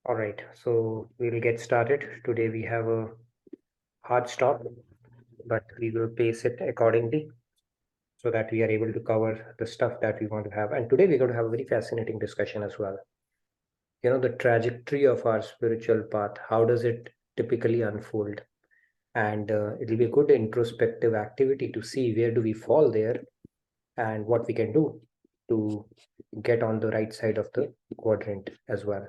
All right, so we'll get started. Today we have a hard stop, but we will pace it accordingly so that we are able to cover the stuff that we want to have. And today we're going to have a very fascinating discussion as well. The trajectory of our spiritual path, how does it typically unfold? And it'll be a good introspective activity to see where do we fall there and what we can do to get on the right side of the quadrant as well.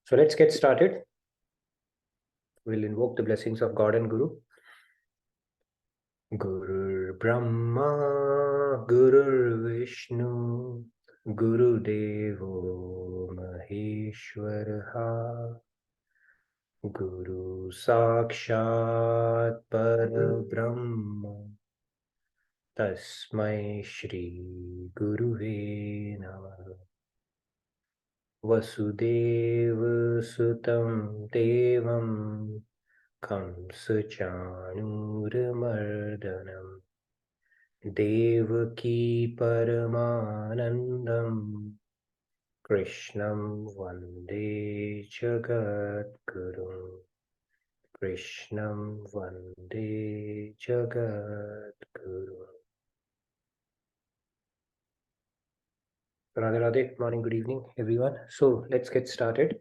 So let's get started. We'll invoke the blessings of God and Guru. Gurur Brahma, Gurur Vishnu, Guru Devo Maheshwaraha, Guru Sakshat Parabrahma, Tasmai Shri Guruve Namah. Vasudeva Sutam Devam Kamsachanuramardanam Devaki Paramanandam Krishnam Vande Jagadguru Krishnam Vande Jagadguru. Radhe Radhe, morning, good evening, everyone. So let's get started.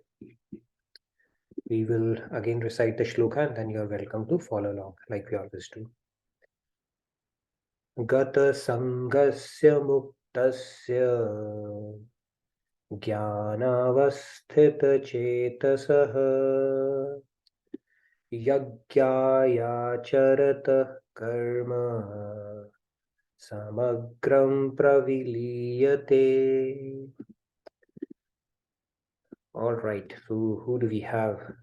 We will again recite the shloka and then you're welcome to follow along like we always do. Gata sangasya muktasya jnanavasthita chetasaha yajnaya charata karma samagram praviliyate. All right, so who do we have?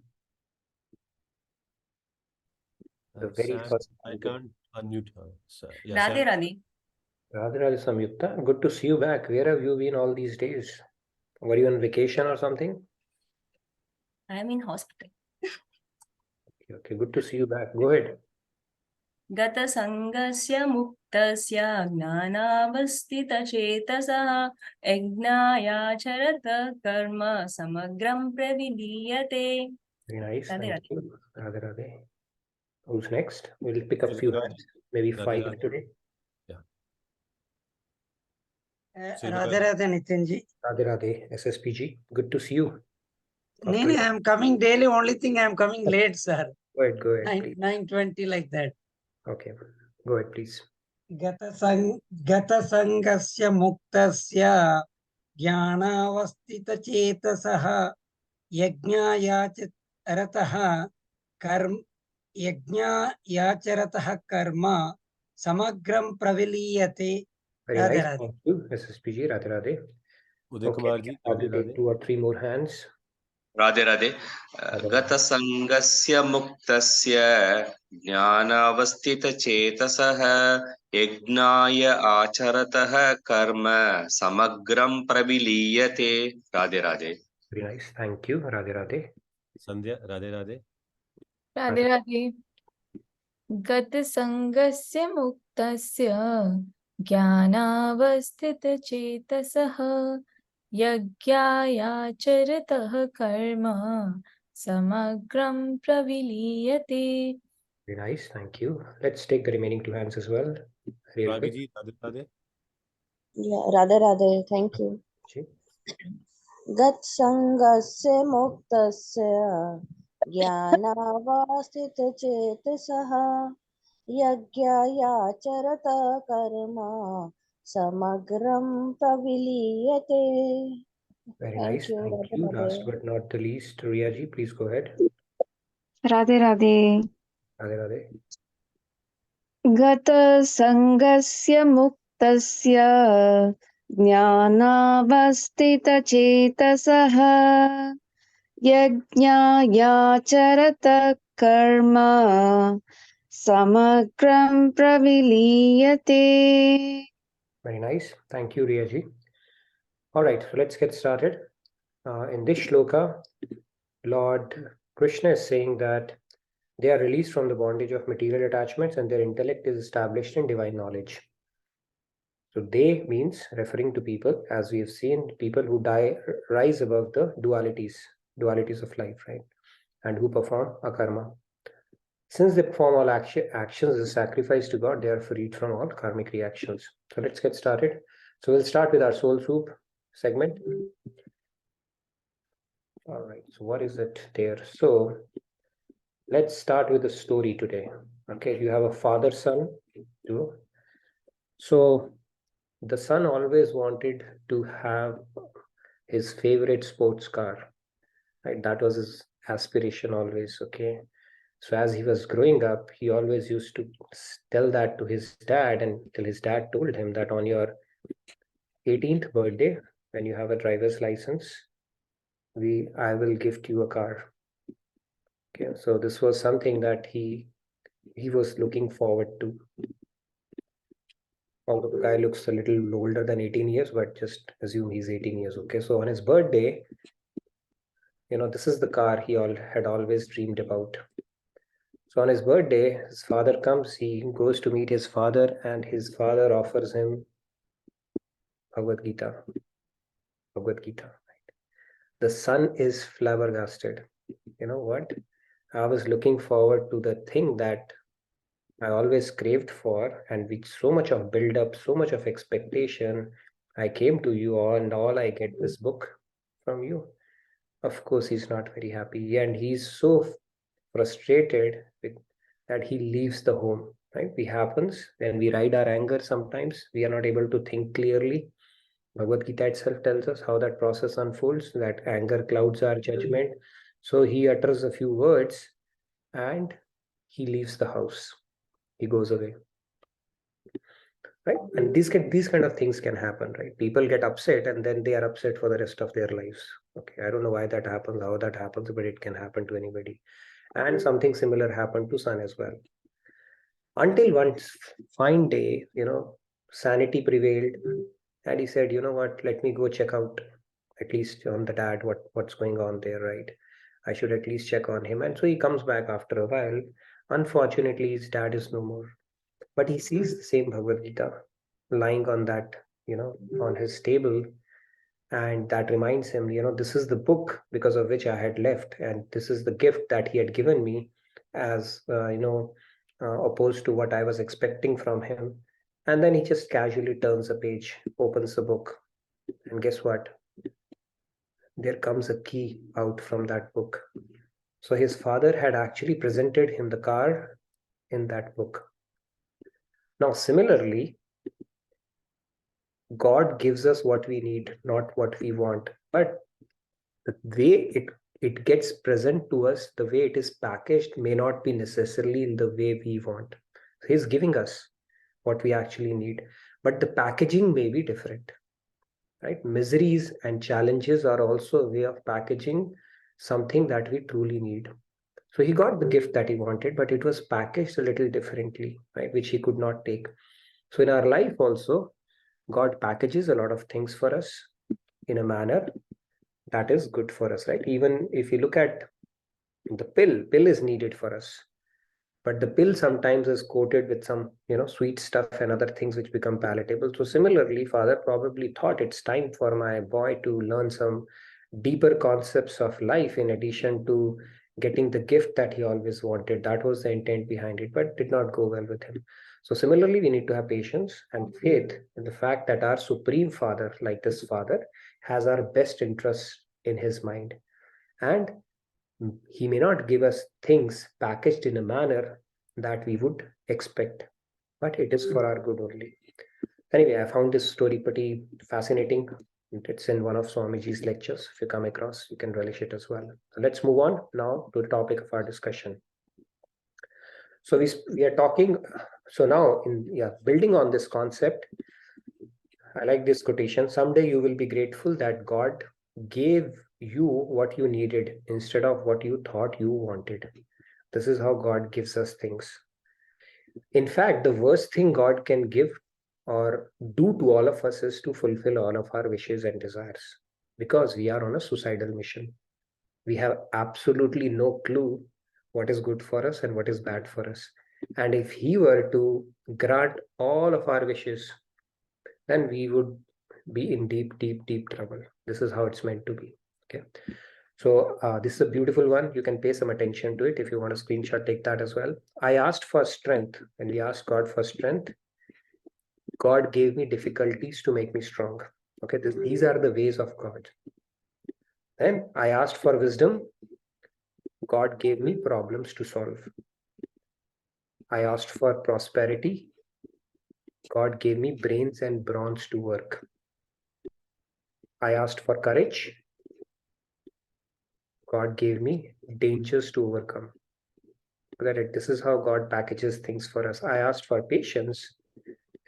The very first. I can't unmute her. So, yeah, Radhe Radhe. Radhe Radhe Samyukta, good to see you back. Where have you been all these days? Were you on vacation or something? I am in hospital. Okay, good to see you back. Go ahead. Gata sangasya muktasya jnanavastita chetasah ajnaya charata karma samagram praviliyate. Very nice. Radhe Thank Radhe. you. Radhe Radhe. Who's next? We'll pick up few hands, maybe Radhe 5 Radhe. today. Yeah. Radhe Radhe Nitinji. Radhe Radhe, SSPG. Good to see you. No, I am coming daily. Only thing I am coming late, sir. Go ahead, please. 9:20 like that. Okay, go ahead, please. Gata sangasya muktasya jnanavastita chetasaha yajnaya yacharatah karma samagram praviliyate. Very Radhe nice. Radhe. Thank you, SSPG. Radhe Radhe. Uday Okay, Kumar we ji, can probably Radhe take 2 or 3 more hands. Radhe Radhe. Gata sangasya muktasya jnanavastita chetasah yajnaya acharatah karma samagram praviliyate. Radhe Radhe. Very nice. Thank you. Radhe Radhe. Sandhya, Radhe Radhe. Radhe Radhe. Gat sangasya muktasya jnanavastita chetasah yajnaya charatah karma samagram praviliyate. Very nice. Thank you. Let's take the remaining 2 hands as well. Real quick. Ji, Radhe Radhe. Yeah, Radhe Radhe, thank you. Ji. Gat sangasya muktasya jnanavastita chetasah yajnaya charata karma samagram praviliyate. Very Thank nice. you, Thank Radhe you. Radhe. Last but not the least, Riyaji, please go ahead. Radhe Radhe. Radhe Radhe. Gata sangasya muktasya jnanavastita chetasaha yajnaya charata karma samagram praviliyate. Very nice. Thank you, Riyaji. All right, so let's get started. In this shloka, Lord Krishna is saying that they are released from the bondage of material attachments and their intellect is established in divine knowledge. So they means referring to people, as we have seen, people who rise above the dualities, dualities of life, right? And who perform akarma. Since they perform all actions as sacrifice to God, they are freed from all karmic reactions. So let's get started. So we'll start with our soul soup segment. All right, so what is it there? So let's start with a story today. Okay, you have a father-son duo. So the son always wanted to have his favorite sports car, right? That was his aspiration always, okay? So as he was growing up, he always used to tell that to his dad, and till his dad told him that on your 18th birthday, when you have a driver's license, I will gift you a car. Okay, so this was something that he was looking forward to. Although the guy looks a little older than 18 years, but just assume he's 18 years. Okay, so on his birthday, this is the car he had always dreamed about. So on his birthday, his father comes, he goes to meet his father, and his father offers him Bhagavad Gita. Bhagavad Gita. Right? The son is flabbergasted. You know what? I was looking forward to the thing that I always craved for, and with so much of build up, so much of expectation, I came to you all, and all I get this book from you. Of course, he's not very happy, and he's so frustrated with that he leaves the home. Right? It happens when we ride our anger. Sometimes we are not able to think clearly. Bhagavad Gita itself tells us how that process unfolds. That anger clouds our judgment. So he utters a few words, and he leaves the house. He goes away. Right? And these kind of things can happen, right? People get upset, and then they are upset for the rest of their lives. Okay, I don't know why that happens, how that happens, but it can happen to anybody. And something similar happened to son as well. Until one fine day, sanity prevailed, and he said, you know what, let me go check out at least on the dad what's going on there, right? I should at least check on him. And so he comes back after a while. Unfortunately, his dad is no more. But he sees the same Bhagavad Gita lying on that, on his table. And that reminds him, this is the book because of which I had left. And this is the gift that he had given me as, opposed to what I was expecting from him. And then he just casually turns a page, opens the book. And guess what? There comes a key out from that book. So his father had actually presented him the car in that book. Now, similarly, God gives us what we need, not what we want. But the way it gets present to us, the way it is packaged may not be necessarily in the way we want. So he's giving us what we actually need, but the packaging may be different, right? Miseries and challenges are also a way of packaging something that we truly need. So he got the gift that he wanted, but it was packaged a little differently, right? Which he could not take. So in our life also, God packages a lot of things for us in a manner that is good for us, right? Even if you look at the pill is needed for us, but the pill sometimes is coated with some, sweet stuff and other things which become palatable. So similarly, father probably thought it's time for my boy to learn some deeper concepts of life in addition to getting the gift that he always wanted. That was the intent behind it, but did not go well with him. So similarly, we need to have patience and faith in the fact that our supreme father, like this father, has our best interests in his mind. And he may not give us things packaged in a manner that we would expect, but it is for our good only. Anyway, I found this story pretty fascinating. It's in one of Swamiji's lectures. If you come across, you can relish it as well. So let's move on now to the topic of our discussion. So we are talking. So now, building on this concept, I like this quotation. Someday you will be grateful that God gave you what you needed instead of what you thought you wanted. This is how God gives us things. In fact, the worst thing God can give or do to all of us is to fulfill all of our wishes and desires, because we are on a suicidal mission. We have absolutely no clue what is good for us and what is bad for us. And if he were to grant all of our wishes, then we would be in deep, deep, deep trouble. This is how it's meant to be. Okay. So this is a beautiful one. You can pay some attention to it. If you want a screenshot, take that as well. I asked for strength. When we asked God for strength, God gave me difficulties to make me strong. Okay, these are the ways of God. Then I asked for wisdom. God gave me problems to solve. I asked for prosperity. God gave me brains and brawns to work. I asked for courage. God gave me dangers to overcome. Look at it. This is how God packages things for us. I asked for patience,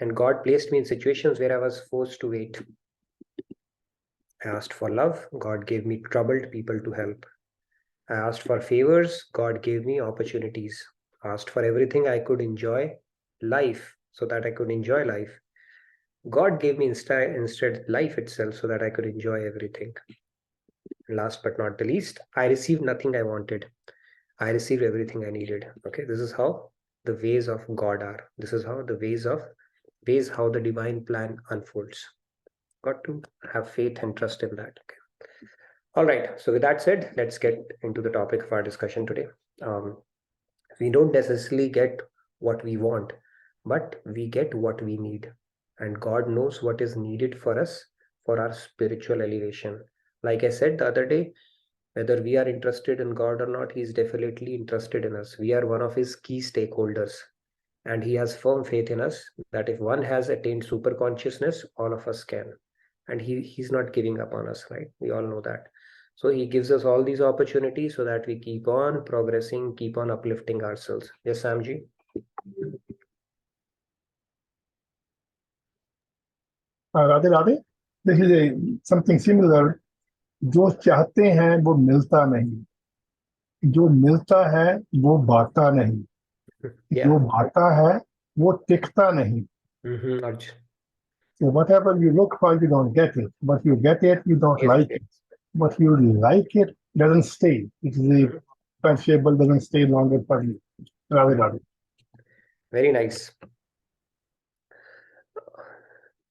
and God placed me in situations where I was forced to wait. I asked for love. God gave me troubled people to help. I asked for favors. God gave me opportunities. I asked for everything I could enjoy life, so that I could enjoy life. God gave me instead life itself, so that I could enjoy everything. Last but not the least, I received nothing I wanted. I received everything I needed. Okay, this is how the ways of God are. This is how the ways how the divine plan unfolds. Got to have faith and trust in that. Okay. All right. So with that said, let's get into the topic of our discussion today. We don't necessarily get what we want, but we get what we need. And God knows what is needed for us for our spiritual elevation. Like I said the other day, whether we are interested in God or not, He is definitely interested in us. We are one of His key stakeholders. And He has firm faith in us that if one has attained super consciousness, all of us can. And He's not giving up on us, right? We all know that. So He gives us all these opportunities so that we keep on progressing, keep on uplifting ourselves. Yes, Samji? Radhe Radhe. This is something similar. जो चाहते हैं वो मिलता नहीं, जो मिलता है वो बांटता नहीं, जो बांटता है वो टिकता नहीं. So whatever you look for, you don't get it. But you get it, you don't like it. But you like it, doesn't stay. It is perishable, doesn't stay longer for you. Radhe Radhe. Very nice.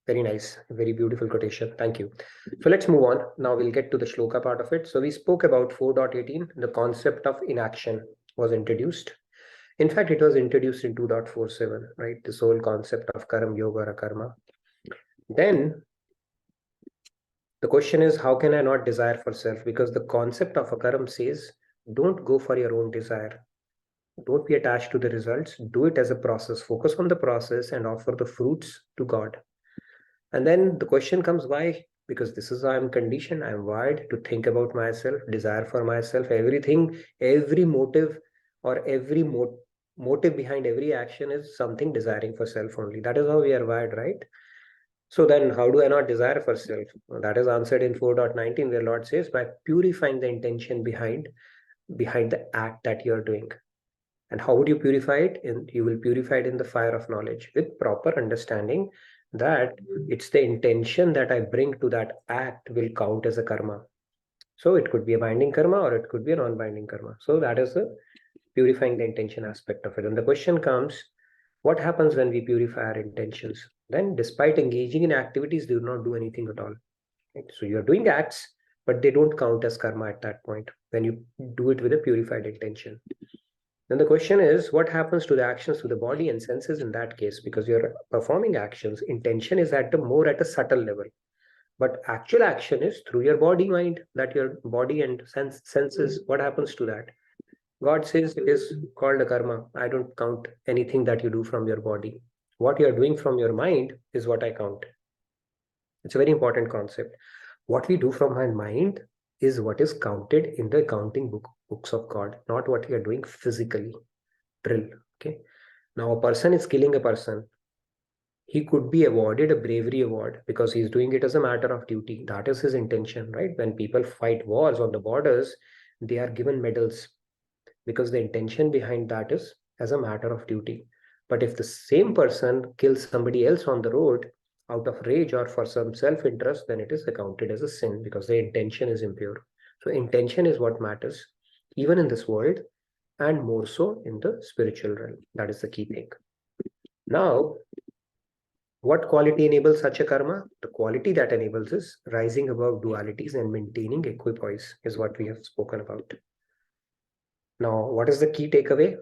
Very nice. Very beautiful quotation. Thank you. So let's move on. Now we'll get to the shloka part of it. So we spoke about 4.18. The concept of inaction was introduced. In fact, it was introduced in 2.47, right? This whole concept of karma, yoga, or karma. Then the question is, how can I not desire for self? Because the concept of akaram says, don't go for your own desire. Don't be attached to the results. Do it as a process. Focus on the process and offer the fruits to God. And then the question comes, why? Because this is how I'm conditioned. I'm wired to think about myself, desire for myself, everything, every motive or every motive behind every action is something desiring for self only. That is how we are wired, right? So then how do I not desire for self? Well, that is answered in 4.19, where Lord says, by purifying the intention behind the act that you're doing. And how would you purify it? You will purify it in the fire of knowledge with proper understanding that it's the intention that I bring to that act will count as a karma. So it could be a binding karma or it could be a non-binding karma. So that is the purifying the intention aspect of it. And the question comes, what happens when we purify our intentions? Then despite engaging in activities, they do not do anything at all. Right? So you're doing acts, but they don't count as karma at that point when you do it with a purified intention. Then the question is, what happens to the actions to the body and senses in that case? Because you're performing actions, intention is at a subtle level. But actual action is through your body, mind, that your body and senses, what happens to that? God says it is called a karma. I don't count anything that you do from your body. What you are doing from your mind is what I count. It's a very important concept. What we do from our mind is what is counted in the accounting books of God, not what we are doing physically. Drill. Okay. Now a person is killing a person. He could be awarded a bravery award because he's doing it as a matter of duty. That is his intention, right? When people fight wars on the borders, they are given medals because the intention behind that is as a matter of duty. But if the same person kills somebody else on the road out of rage or for some self-interest, then it is accounted as a sin because the intention is impure. So intention is what matters, even in this world, and more so in the spiritual realm. That is the key thing. Now, What quality enables such a karma? The quality that enables is rising above dualities and maintaining equipoise is what we have spoken about. Now, what is the key takeaway?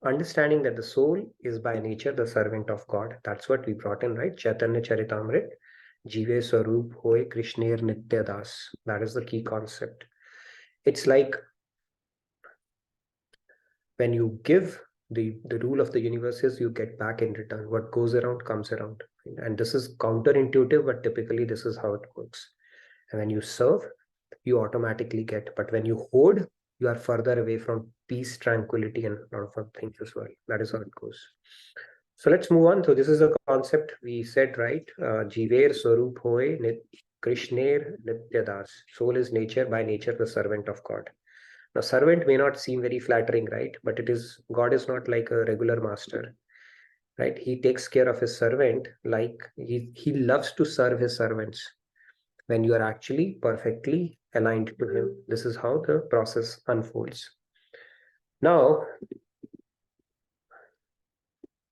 Understanding that the soul is by nature the servant of God. That's what we brought in, right? Chaitanya Charitamrit, Jive Swarup Hoy Krishner Nitya Das. That is the key concept. It's like when you give, the rule of the universe is you get back in return. What goes around comes around. And this is counterintuitive, but typically this is how it works. And when you serve, you automatically get. But when you hoard, you are further away from peace, tranquility, and a lot of other things as well. That is how it goes. So let's move on. So this is a concept we said, right? Jiver Swarup Hoy Krishner Nityadas. Soul is nature, by nature the servant of God. Now, servant may not seem very flattering, right? But it is, God is not like a regular master, right? He takes care of his servant like he loves to serve his servants. When you are actually perfectly aligned to him, this is how the process unfolds. Now,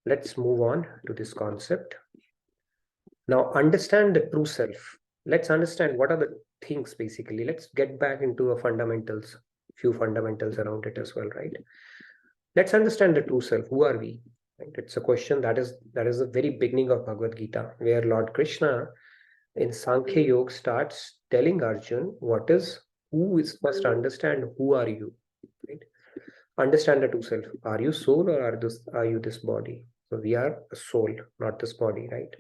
let's move on to this concept. Now, understand the true self. Let's understand what are the things basically. Let's get back into a few fundamentals around it as well, right? Let's understand the true self. Who are we? Right? It's a question that is the very beginning of Bhagavad Gita, where Lord Krishna in Sankhya Yoga starts telling Arjun who is first understand who are you, right? Understand the true self. Are you soul or are you this body? So we are a soul, not this body, right?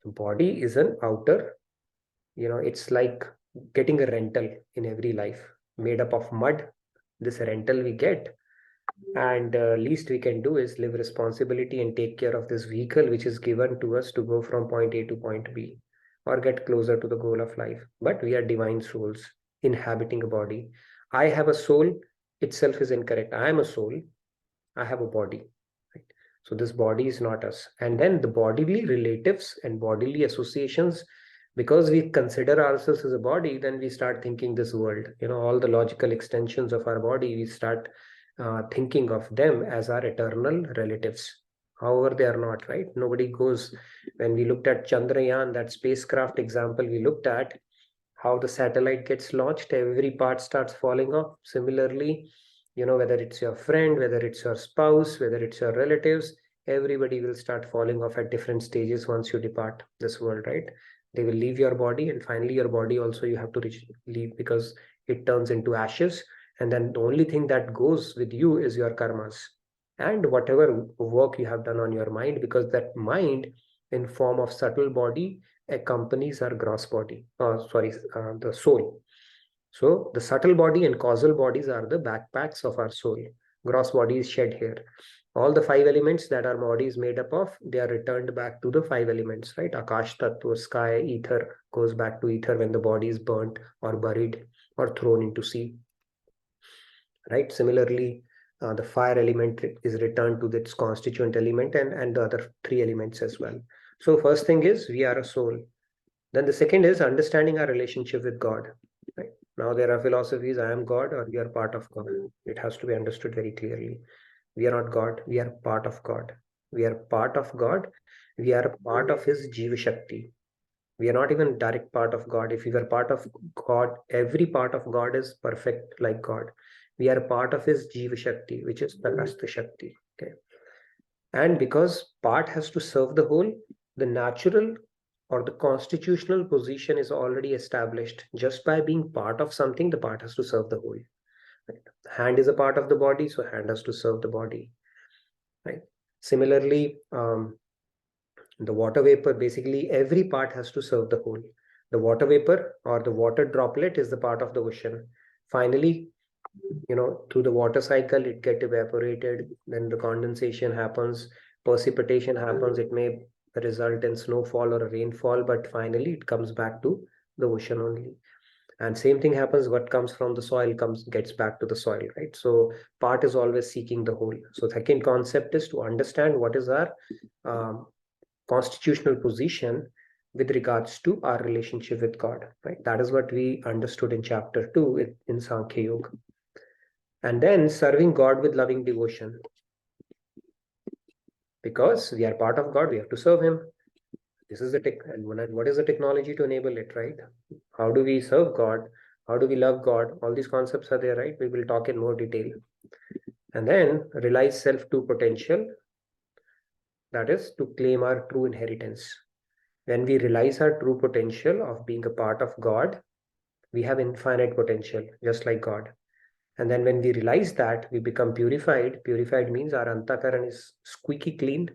The body is an outer, it's like getting a rental in every life, made up of mud. This rental we get, and least we can do is live responsibility and take care of this vehicle which is given to us to go from point A to point B or get closer to the goal of life. But we are divine souls inhabiting a body. I have a soul itself is incorrect. I am a soul. I have a body. Right? So this body is not us. And then the bodily relatives and bodily associations, because we consider ourselves as a body, then we start thinking this world, all the logical extensions of our body, we start thinking of them as our eternal relatives. However, they are not, right? Nobody goes. When we looked at Chandrayaan, that spacecraft example we looked at, how the satellite gets launched, every part starts falling off. Similarly, whether it's your friend, whether it's your spouse, whether it's your relatives, everybody will start falling off at different stages once you depart this world, right? They will leave your body, and finally your body also you have to leave, because it turns into ashes. And then the only thing that goes with you is your karmas and whatever work you have done on your mind, because that mind in form of subtle body accompanies our gross body, the soul. So the subtle body and causal bodies are the backpacks of our soul. Gross body is shed here. All the 5 elements that our body is made up of, they are returned back to the 5 elements, right? Akash Tattva, sky, ether goes back to ether when the body is burnt or buried or thrown into sea, right? Similarly, the fire element is returned to its constituent element, and the other 3 elements as well. So first thing is we are a soul. Then the second is understanding our relationship with God, right? Now there are philosophies, I am God or we are part of God. It has to be understood very clearly. We are not God, we are part of God. We are part of God. We are part of his Jiva Shakti. We are not even direct part of God. If we were part of God, every part of God is perfect like God. We are part of his Jiva Shakti, which is Prakashta Shakti. Okay. And because part has to serve the whole, the natural or the constitutional position is already established. Just by being part of something, the part has to serve the whole. Right? Hand is a part of the body, so hand has to serve the body. Right? Similarly, the water vapor, basically every part has to serve the whole. The water vapor or the water droplet is the part of the ocean. Finally, through the water cycle, it gets evaporated, then the condensation happens, precipitation happens, it may result in snowfall or a rainfall, but finally it comes back to the ocean only. And same thing happens, what comes from the soil gets back to the soil, right? So part is always seeking the whole. So second concept is to understand what is our constitutional position with regards to our relationship with God, right? That is what we understood in chapter 2 in Sankhya Yoga. And then serving God with loving devotion. Because we are part of God, we have to serve him. This is the tech, and what is the technology to enable it, right? How do we serve God? How do we love God? All these concepts are there, right? We will talk in more detail. And then realize self-true potential, that is to claim our true inheritance. When we realize our true potential of being a part of God, we have infinite potential, just like God. And then when we realize that, we become purified. Purified means our antakaran is squeaky clean.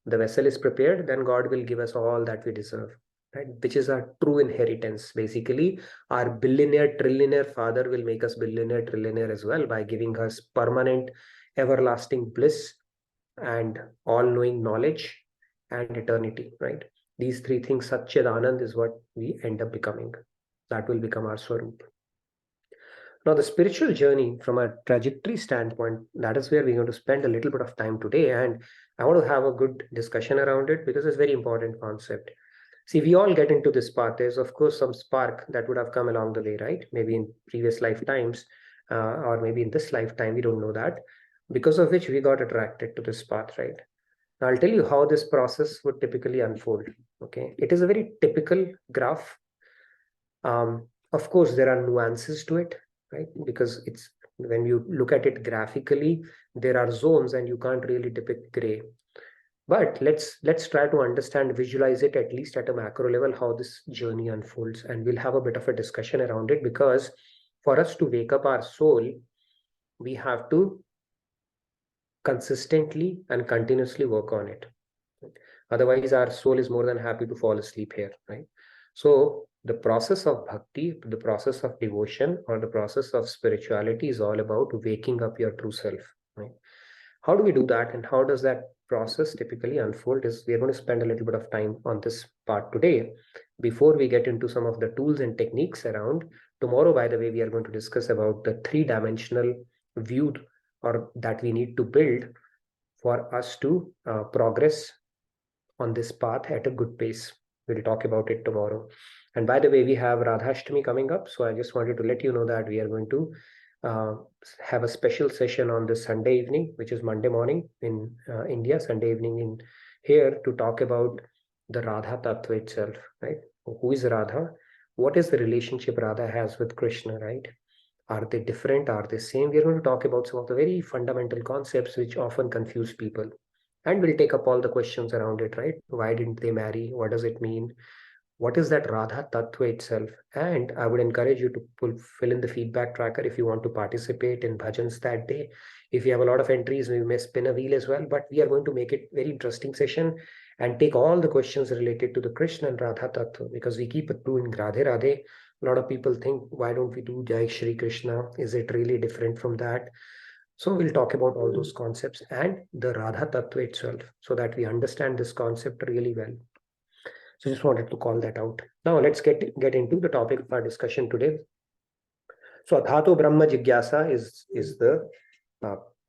The vessel is prepared, then God will give us all that we deserve, right? Which is our true inheritance. Basically, our billionaire, trillionaire father will make us billionaire, trillionaire as well by giving us permanent, everlasting bliss and all-knowing knowledge and eternity, right? These three things, Satchid Anand, is what we end up becoming. That will become our Swarup. Now, the spiritual journey from a trajectory standpoint, that is where we're going to spend a little bit of time today. And I want to have a good discussion around it because it's a very important concept. See, we all get into this path. There's, of course, some spark that would have come along the way, right? Maybe in previous lifetimes, or maybe in this lifetime, we don't know that, because of which we got attracted to this path, right? Now, I'll tell you how this process would typically unfold. Okay, it is a very typical graph. Of course, there are nuances to it, right? Because it's, when you look at it graphically, there are zones and you can't really depict gray. But let's try to understand, visualize it at least at a macro level, how this journey unfolds. And we'll have a bit of a discussion around it, because for us to wake up our soul, we have to consistently and continuously work on it. Otherwise, our soul is more than happy to fall asleep here, right? So the process of bhakti, the process of devotion, or the process of spirituality is all about waking up your true self, right? How do we do that, and how does that process typically unfold? Is we are going to spend a little bit of time on this part today before we get into some of the tools and techniques around. Tomorrow, by the way, we are going to discuss about the three-dimensional view, or that we need to build for us to progress on this path at a good pace. We'll talk about it tomorrow. And by the way, we have Radhashtami coming up. So I just wanted to let you know that we are going to have a special session on this Sunday evening, which is Monday morning in India, Sunday evening in here, to talk about the Radha Tattva itself, right? Who is Radha? What is the relationship Radha has with Krishna, right? Are they different? Are they same? We're going to talk about some of the very fundamental concepts which often confuse people. And we'll take up all the questions around it, right? Why didn't they marry? What does it mean? What is that Radha Tattva itself? And I would encourage you to fill in the feedback tracker if you want to participate in bhajans that day. If you have a lot of entries, we may spin a wheel as well, but we are going to make it very interesting session and take all the questions related to the Krishna and Radha Tattva, because we keep it doing Radhe Radhe. A lot of people think, why don't we do Jai Shri Krishna? Is it really different from that? So we'll talk about all those concepts and the Radha Tattva itself, so that we understand this concept really well. So just wanted to call that out. Now let's get into the topic of our discussion today. So Athato Brahma Jigyasa is the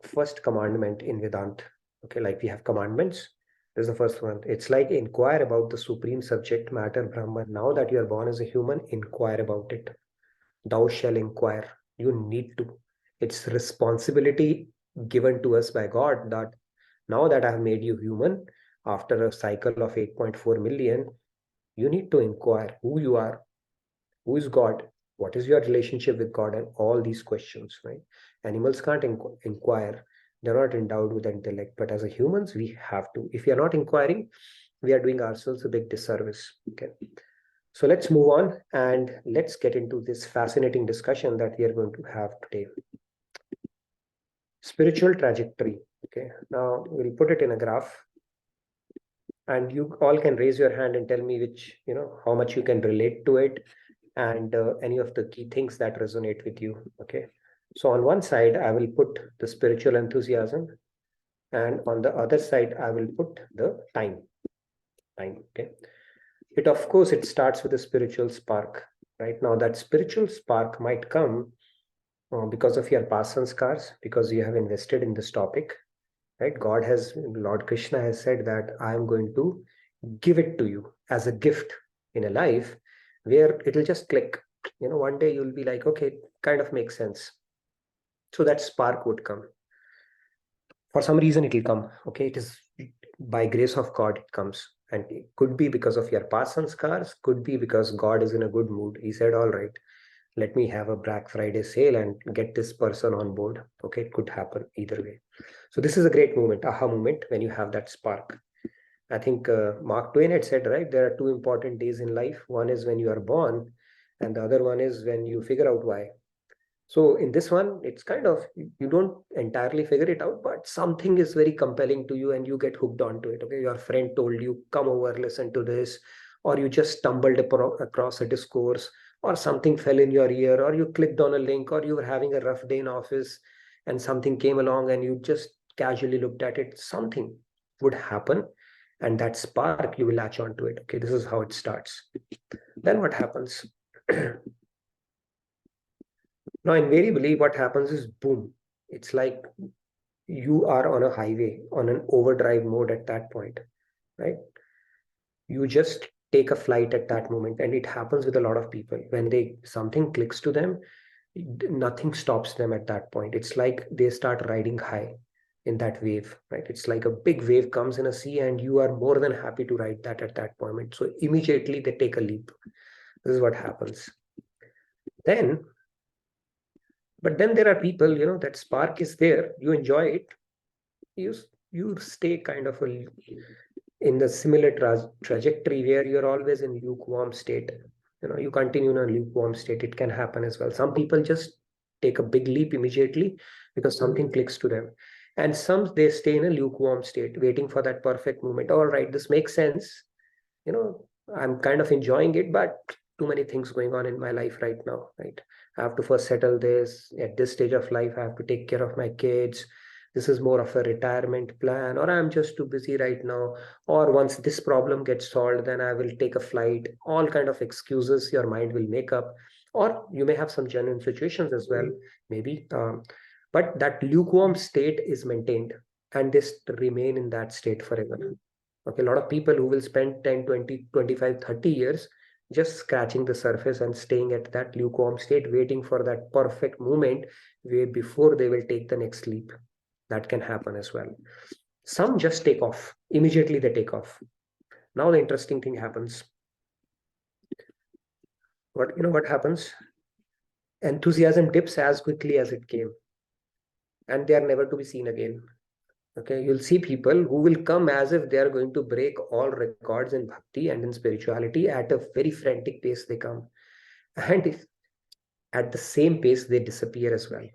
first commandment in Vedanta. Okay, like we have commandments. This is the first one. It's like inquire about the supreme subject matter, Brahman. Now that you are born as a human, inquire about it. Thou shall inquire. You need to. It's responsibility given to us by God that now that I have made you human, after a cycle of 8.4 million, you need to inquire who you are, who is God, what is your relationship with God, and all these questions, right? Animals can't inquire. They're not endowed with intellect, but as a humans, we have to. If we are not inquiring, we are doing ourselves a big disservice. Okay. So let's move on and let's get into this fascinating discussion that we are going to have today. Spiritual trajectory. Okay. Now we'll put it in a graph, and you all can raise your hand and tell me which, how much you can relate to it, and any of the key things that resonate with you. Okay. So on one side, I will put the spiritual enthusiasm, and on the other side, I will put the time. Okay. Of course, it starts with a spiritual spark. Right now, that spiritual spark might come because of your past sanskars, because you have invested in this topic. Right? Lord Krishna has said that I am going to give it to you as a gift in a life where it'll just click. One day you'll be like, okay, kind of makes sense. So that spark would come. For some reason, it'll come. Okay, by grace of God it comes. And it could be because of your past sanskars, could be because God is in a good mood. He said, all right, let me have a Black Friday sale and get this person on board. Okay, it could happen either way. So this is a great moment, aha moment, when you have that spark. I think Mark Twain had said, right, there are two important days in life. One is when you are born, and the other one is when you figure out why. So in this one, it's kind of, you don't entirely figure it out, but something is very compelling to you and you get hooked onto it. Okay, your friend told you, come over, listen to this, or you just stumbled across a discourse, or something fell in your ear, or you clicked on a link, or you were having a rough day in office and something came along and you just casually looked at it. Something would happen, and that spark, you will latch onto it. Okay, this is how it starts. Then what happens? Now, invariably, what happens is boom. It's like you are on a highway, on an overdrive mode at that point, right? You just take a flight at that moment, and it happens with a lot of people. When something clicks to them, nothing stops them at that point. It's like they start riding high in that wave, right? It's like a big wave comes in a sea, and you are more than happy to ride that at that moment. So immediately they take a leap. This is what happens. But then there are people, that spark is there, you enjoy it, you stay kind of in the similar trajectory where you're always in lukewarm state. You continue in a lukewarm state. It can happen as well. Some people just take a big leap immediately because something clicks to them, and some, they stay in a lukewarm state waiting for that perfect moment. All right, this makes sense, I'm kind of enjoying it, but too many things going on in my life right now, right? I have to first settle this. At this stage of life, I have to take care of my kids. This is more of a retirement plan, or I'm just too busy right now. Or once this problem gets solved, then I will take a flight. All kind of excuses your mind will make up. Or you may have some genuine situations as well, maybe. But that lukewarm state is maintained, and they remain in that state forever. Okay, a lot of people who will spend 10, 20, 25, 30 years just scratching the surface and staying at that lukewarm state, waiting for that perfect moment way before they will take the next leap. That can happen as well. Some just take off. Immediately they take off. Now the interesting thing happens. What happens? Enthusiasm dips as quickly as it came, and they are never to be seen again. Okay, you'll see people who will come as if they are going to break all records in bhakti and in spirituality. At a very frantic pace they come, and at the same pace they disappear as well.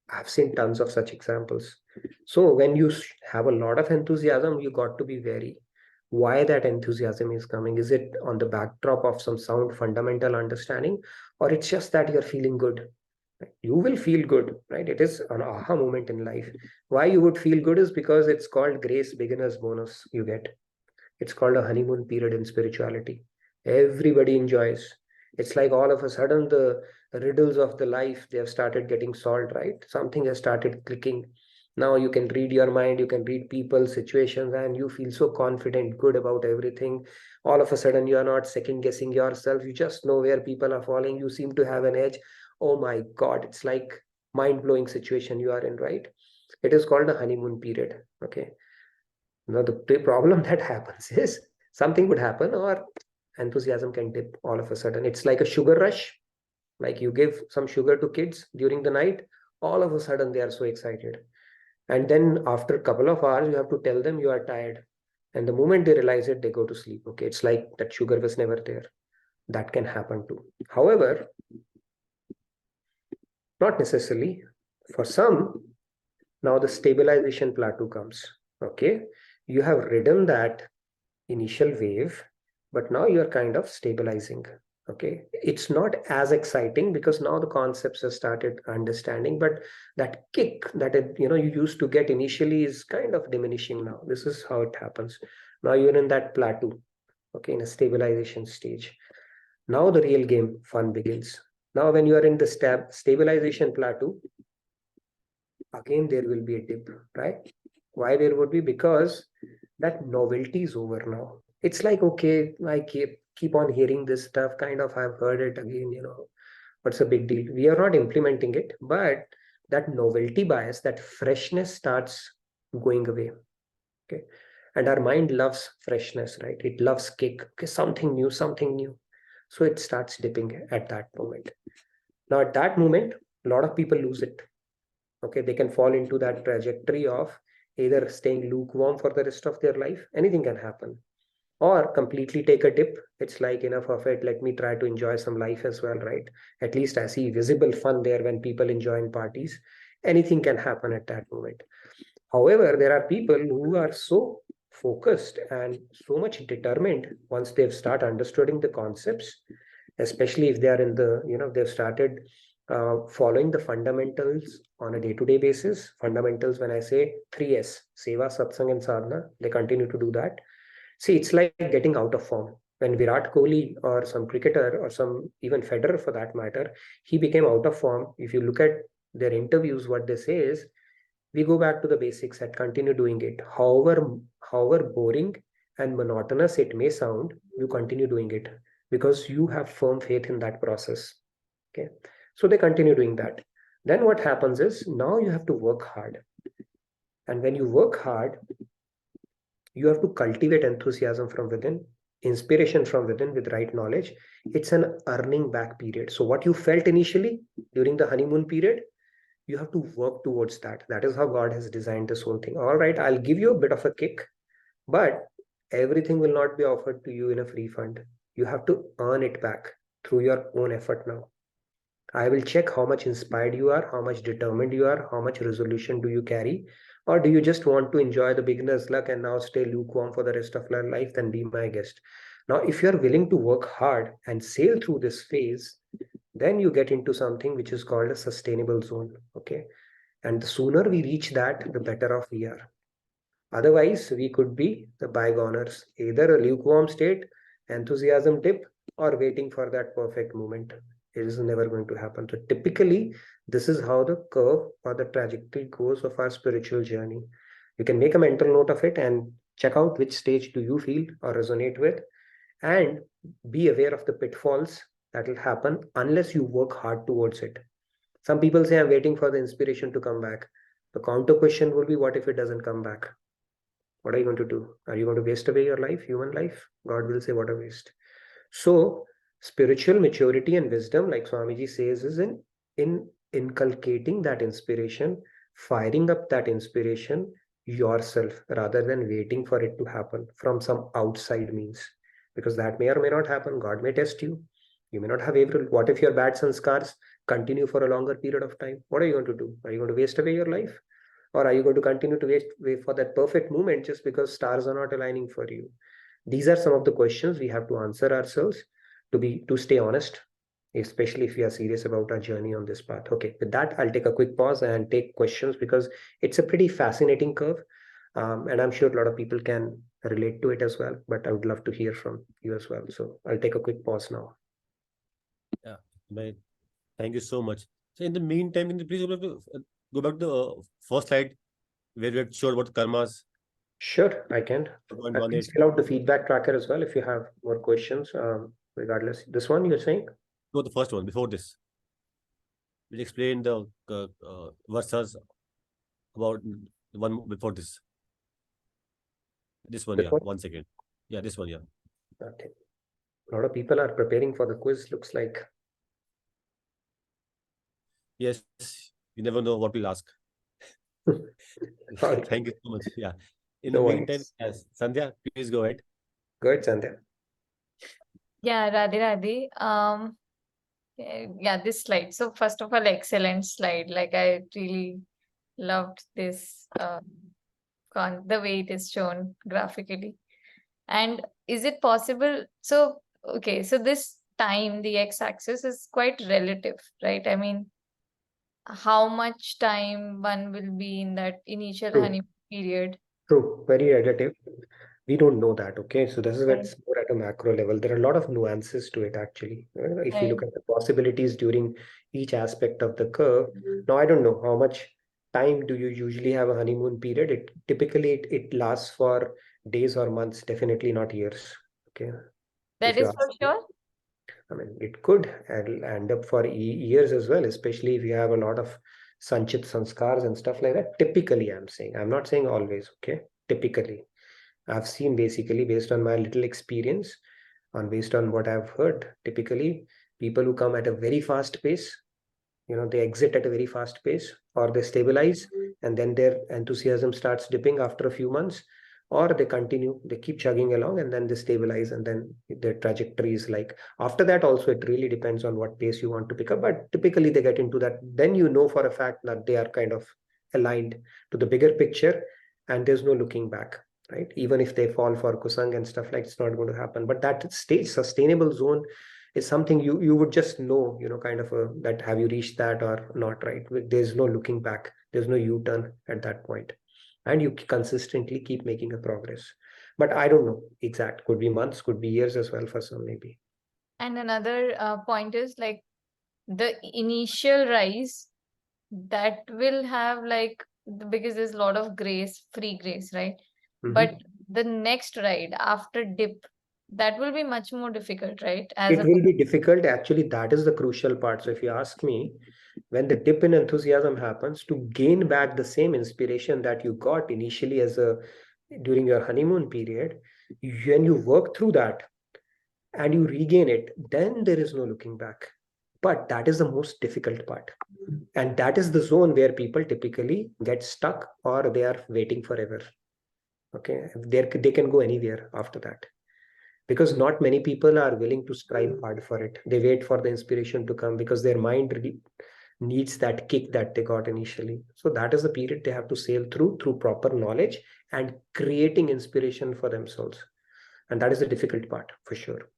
I've seen tons of such examples. So when you have a lot of enthusiasm, you got to be wary why that enthusiasm is coming. Is it on the backdrop of some sound fundamental understanding, or it's just that you're feeling good? You will feel good, right? It is an aha moment in life. Why you would feel good is because it's called grace beginner's bonus. You get, it's called a honeymoon period in spirituality. Everybody enjoys. It's like all of a sudden the riddles of the life, they have started getting solved, right? Something has started clicking. Now you can read your mind, you can read people, situations, and you feel so confident, good about everything. All of a sudden you are not second guessing yourself. You just know where people are falling. You seem to have an edge. Oh my God, it's like mind-blowing situation you are in, right? It is called a honeymoon period. Okay. Now the problem that happens is something would happen, or enthusiasm can dip all of a sudden. It's like a sugar rush. Like you give some sugar to kids during the night, all of a sudden they are so excited. And then after a couple of hours, you have to tell them you are tired. And the moment they realize it, they go to sleep. Okay. It's like that sugar was never there. That can happen too. However, not necessarily. For some, now the stabilization plateau comes. Okay. You have ridden that initial wave, but now you're kind of stabilizing. Okay. It's not as exciting because now the concepts have started understanding, but that kick that you used to get initially is kind of diminishing now. This is how it happens. Now you're in that plateau. Okay. In a stabilization stage. Now the real game fun begins. Now, when you are in the stabilization plateau, again, there will be a dip, right? Why there would be? Because that novelty is over now. It's like, okay, I keep on hearing this stuff, kind of, I've heard it again, what's a big deal? We are not implementing it, but that novelty bias, that freshness starts going away. Okay. And our mind loves freshness, right? It loves kick, okay, something new, something new. So it starts dipping at that moment. Now, at that moment, a lot of people lose it. Okay, they can fall into that trajectory of either staying lukewarm for the rest of their life, anything can happen, or completely take a dip. It's like, enough of it, let me try to enjoy some life as well, right? At least I see visible fun there when people enjoy in parties. Anything can happen at that moment. However, there are people who are so focused and so much determined once they've started understanding the concepts, especially if they are in the, they've started following the fundamentals on a day-to-day basis. Fundamentals, when I say 3S, Seva, Satsang, and Sadhana, they continue to do that. See, it's like getting out of form. When Virat Kohli or some cricketer or some even Federer for that matter, he became out of form. If you look at their interviews, what they say is, we go back to the basics and continue doing it. However boring and monotonous it may sound, you continue doing it because you have firm faith in that process. Okay. So they continue doing that. Then what happens is, now you have to work hard. And when you work hard, you have to cultivate enthusiasm from within, inspiration from within with right knowledge. It's an earning back period. So what you felt initially during the honeymoon period, you have to work towards that. That is how God has designed this whole thing. All right, I'll give you a bit of a kick, but everything will not be offered to you in a free fund. You have to earn it back through your own effort now. I will check how much inspired you are, how much determined you are, how much resolution do you carry, or do you just want to enjoy the beginner's luck and now stay lukewarm for the rest of your life? Then be my guest. Now, if you're willing to work hard and sail through this phase, then you get into something which is called a sustainable zone. Okay. And the sooner we reach that, the better off we are. Otherwise, we could be the bygoners, either a lukewarm state, enthusiasm dip, or waiting for that perfect moment. It is never going to happen. So typically, this is how the curve or the trajectory goes of our spiritual journey. You can make a mental note of it and check out which stage do you feel or resonate with, and be aware of the pitfalls that will happen unless you work hard towards it. Some people say, I'm waiting for the inspiration to come back. The counter question will be, what if it doesn't come back? What are you going to do? Are you going to waste away your life, human life? God will say, what a waste. So spiritual maturity and wisdom, like Swamiji says, is in inculcating that inspiration, firing up that inspiration yourself, rather than waiting for it to happen from some outside means, because that may or may not happen. God may test you. You may not have able. What if your bad sanskars continue for a longer period of time? What are you going to do? Are you going to waste away your life? Or are you going to continue to wait for that perfect moment just because stars are not aligning for you? These are some of the questions we have to answer ourselves to stay honest, especially if we are serious about our journey on this path. Okay, with that, I'll take a quick pause and take questions, because it's a pretty fascinating curve. And I'm sure a lot of people can relate to it as well, but I would love to hear from you as well. So I'll take a quick pause now. Yeah, thank you so much. So in the meantime, can you please go back to the first slide where we had showed about karmas? Sure, I can. Please fill out the feedback tracker as well if you have more questions. Regardless, this one you're saying? No, the first one before this. We'll explain the verses about the one before this. This one, yeah. 1 second. Yeah, this one, yeah. Okay. A lot of people are preparing for the quiz, looks like. Yes, you never know what we'll ask. Right. Thank you so much. Yeah. In No the meantime, worries. yes, Sandhya, please go ahead. Go ahead, Sandhya. Yeah, Radhe. Yeah, this slide. So first of all, excellent slide. Like, I really loved this the way it is shown graphically. And is it possible? So, okay, so this time, the x-axis is quite relative, right? I mean, how much time one will be in that initial True. honeymoon period? True, very relative. We don't know that, okay? So this is Right. what's more at a macro level. There are a lot of nuances to it, actually. If you look Right. at the possibilities during each aspect of the curve. Now, I don't know how much time do you usually have a honeymoon period. It typically it lasts for days or months, definitely not years. Okay. That If you is for ask me, sure. I mean, it could end up for years as well, especially if you have a lot of sanchit sanskars and stuff like that. Typically, I'm saying, I'm not saying always, okay? Typically. I've seen, basically, based on my little experience, and based on what I've heard, typically people who come at a very fast pace, they exit at a very fast pace, or they stabilize, and then their enthusiasm starts dipping after a few months, or they continue, they keep chugging along, and then they stabilize, and then their trajectory is like, after that also, it really depends on what pace you want to pick up, but typically they get into that, then for a fact that they are kind of aligned to the bigger picture, and there's no looking back, right? Even if they fall for kusang and stuff, like, it's not going to happen. But that stage, sustainable zone, is something you would just know, kind of that have you reached that or not, right? There's no looking back, there's no U-turn at that point, and you consistently keep making a progress. But I don't know exact, could be months, could be years as well for some, maybe. And another point is like the initial rise that will have like, because there's a lot of grace, free grace, right? But the next ride after dip, that will be much more difficult, right? It will be difficult. Actually, that is the crucial part. So if you ask me, when the dip in enthusiasm happens, to gain back the same inspiration that you got initially during your honeymoon period, when you work through that and you regain it, then there is no looking back. But that is the most difficult part. And that is the zone where people typically get stuck, or they are waiting forever. Okay, they can go anywhere after that, because not many people are willing to strive hard for it. They wait for the inspiration to come, because their mind really needs that kick that they got initially. So that is the period they have to sail through proper knowledge and creating inspiration for themselves. And that is the difficult part, for sure.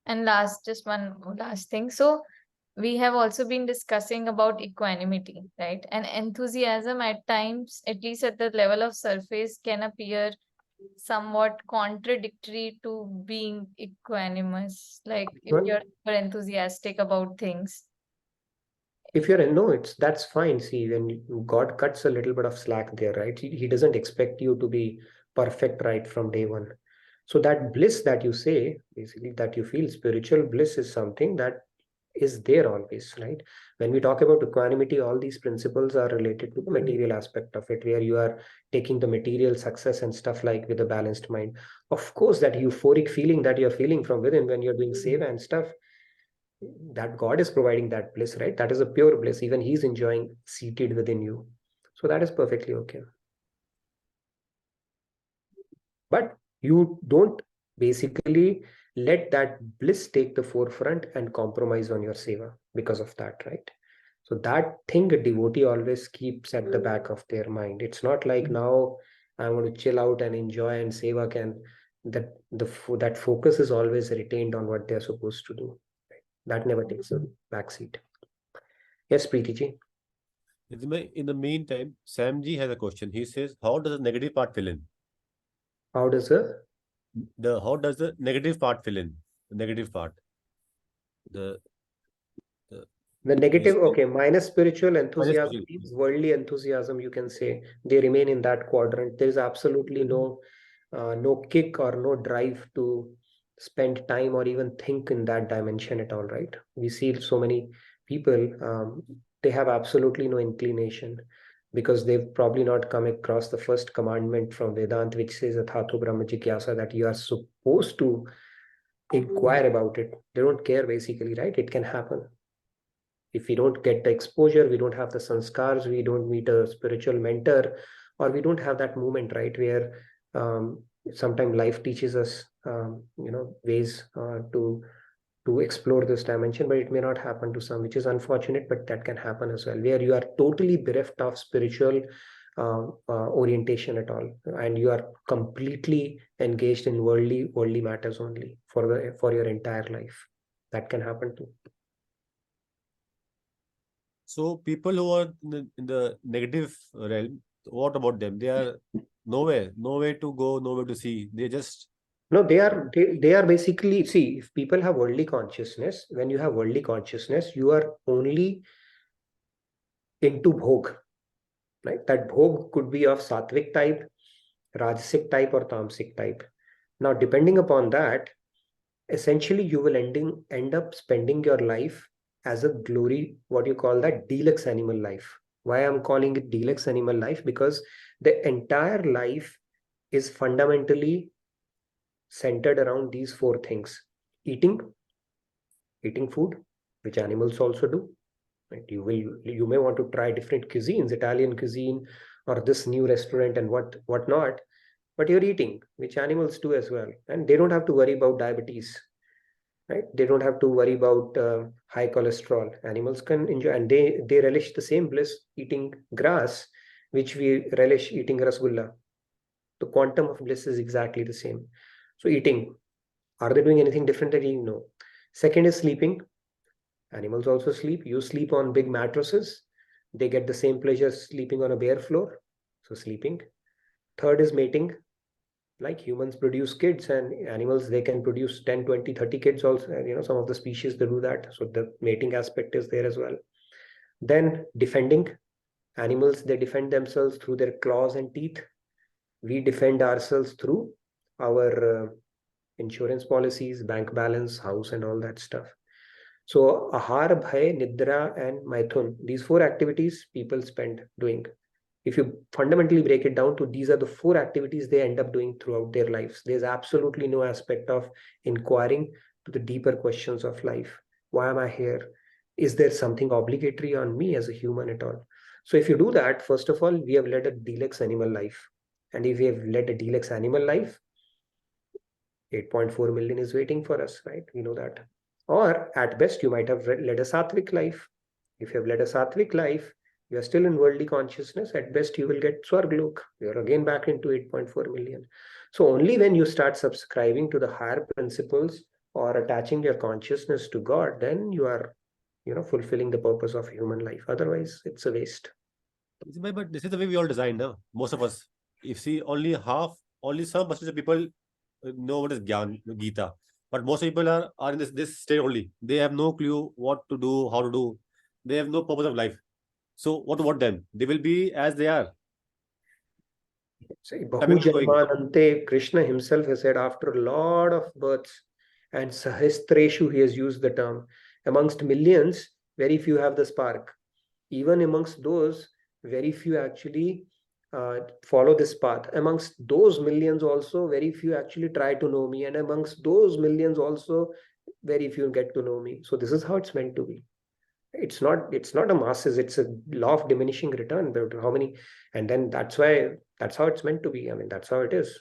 And just one last thing. So we have also been discussing about equanimity, right? And enthusiasm at times, at least at the level of surface, can appear somewhat contradictory to being equanimous. Like if Well, you're super enthusiastic about things. if you're that's fine. See, when God cuts a little bit of slack there, right? He doesn't expect you to be perfect right from day one. So that bliss that you say, basically, that you feel, spiritual bliss, is something that is there always, right? When we talk about equanimity, all these principles are related to the material aspect of it, where you are taking the material success and stuff, like, with a balanced mind. Of course, that euphoric feeling that you're feeling from within when you're doing seva and stuff, that God is providing that bliss, right? That is a pure bliss. Even He's enjoying seated within you. So that is perfectly okay. But you don't basically let that bliss take the forefront and compromise on your seva because of that, right? So that thing a devotee always keeps at the back of their mind. It's not like, now I want to chill out and enjoy, and seva can, that focus is always retained on what they're supposed to do. That never takes a backseat. Yes, Preeti ji. In the meantime, Samji has a question. He says, how does the negative part fill in? How does the negative part fill in? The negative part. The negative, okay, minus spiritual enthusiasm means worldly enthusiasm, you can say. They remain in that quadrant. There is absolutely no kick or no drive to spend time or even think in that dimension at all, right? We see so many people, they have absolutely no inclination, because they've probably not come across the first commandment from Vedanta, which says Athato Brahma Jigyasa, that you are supposed to inquire about it. They don't care, basically, right? It can happen. If we don't get the exposure, we don't have the sanskars, we don't meet a spiritual mentor, or we don't have that moment, right, where sometimes life teaches us, ways to explore this dimension, but it may not happen to some, which is unfortunate, but that can happen as well, where you are totally bereft of spiritual orientation at all, and you are completely engaged in worldly matters only for your entire life. That can happen too. So people who are in the negative realm, what about them? They are nowhere to go, nowhere to see. They just... No, they are basically, see, if people have worldly consciousness, when you have worldly consciousness, you are only into bhog, right? That bhog could be of sattvic type, rajasic type, or tamasic type. Now, depending upon that, essentially you will end up spending your life as a glory, what you call that, deluxe animal life. Why I'm calling it deluxe animal life? Because the entire life is fundamentally centered around these four things: eating food, which animals also do. Right? You may want to try different cuisines, Italian cuisine or this new restaurant and whatnot, but you're eating, which animals do as well, and they don't have to worry about diabetes. Right? They don't have to worry about high cholesterol. Animals can enjoy, and they relish the same bliss eating grass, which we relish eating rasgulla. The quantum of bliss is exactly the same. So eating, are they doing anything different than eating? No. Second is sleeping. Animals also sleep. You sleep on big mattresses. They get the same pleasure sleeping on a bare floor. So sleeping. Third is mating. Like humans produce kids, and animals, they can produce 10, 20, 30 kids also. And, some of the species, they do that. So the mating aspect is there as well. Then defending. Animals, they defend themselves through their claws and teeth. We defend ourselves through our insurance policies, bank balance, house, and all that stuff. So ahar, bhay, nidra, and maithun, these four activities people spend doing. If you fundamentally break it down to, these are the four activities they end up doing throughout their lives. There's absolutely no aspect of inquiring to the deeper questions of life. Why am I here? Is there something obligatory on me as a human at all? So if you do that, first of all, we have led a deluxe animal life. And if we have led a deluxe animal life, 8.4 million is waiting for us, right? We know that. Or at best, you might have led a sattvic life. If you have led a sattvic life, you are still in worldly consciousness. At best, you will get Swarglok. You are again back into 8.4 million. So only when you start subscribing to the higher principles or attaching your consciousness to God, then you are, fulfilling the purpose of human life. Otherwise, it's a waste. But this is the way we all designed, no? Most of us. If see, only some percentage of people know what is Gita. But most people are in this state only. They have no clue what to do, how to do. They have no purpose of life. So what about them? They will be as they are. See, Bahu Janmanante, Krishna himself has said, after a lot of births, and Sahastreshu, he has used the term, amongst millions, very few have the spark. Even amongst those, very few actually follow this path. Amongst those millions also, very few actually try to know me. And amongst those millions also, very few get to know me. So this is how it's meant to be. It's not a masses, it's a law of diminishing return. But how many, and then that's how it's meant to be. I mean, that's how it is.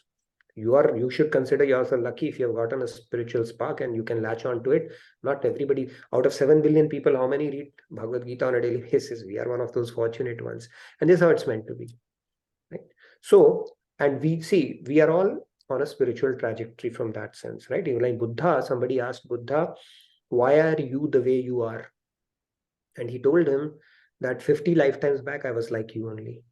You should consider yourself lucky if you have gotten a spiritual spark and you can latch on to it. Not everybody. Out of 7 billion people, how many read Bhagavad Gita on a daily basis? We are one of those fortunate ones. And this is how it's meant to be. Right? So, and we are all on a spiritual trajectory from that sense, right? Even like Buddha, somebody asked Buddha, why are you the way you are? And he told him that 50 lifetimes back, I was like you only.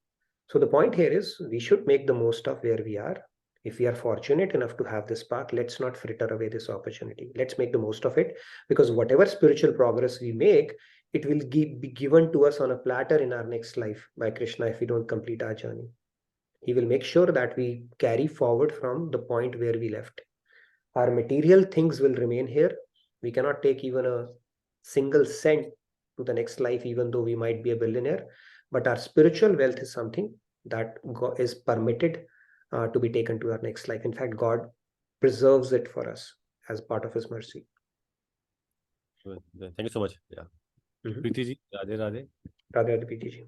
So the point here is, we should make the most of where we are. If we are fortunate enough to have this path, let's not fritter away this opportunity. Let's make the most of it, because whatever spiritual progress we make, it will be given to us on a platter in our next life by Krishna if we don't complete our journey. He will make sure that we carry forward from the point where we left. Our material things will remain here. We cannot take even a single cent to the next life, even though we might be a billionaire. But our spiritual wealth is something that is permitted to be taken to our next life. In fact, God preserves it for us as part of his mercy. Thank you so much. Yeah. Preeti ji, Radhe Radhe. Radhe Radhe, Preeti ji.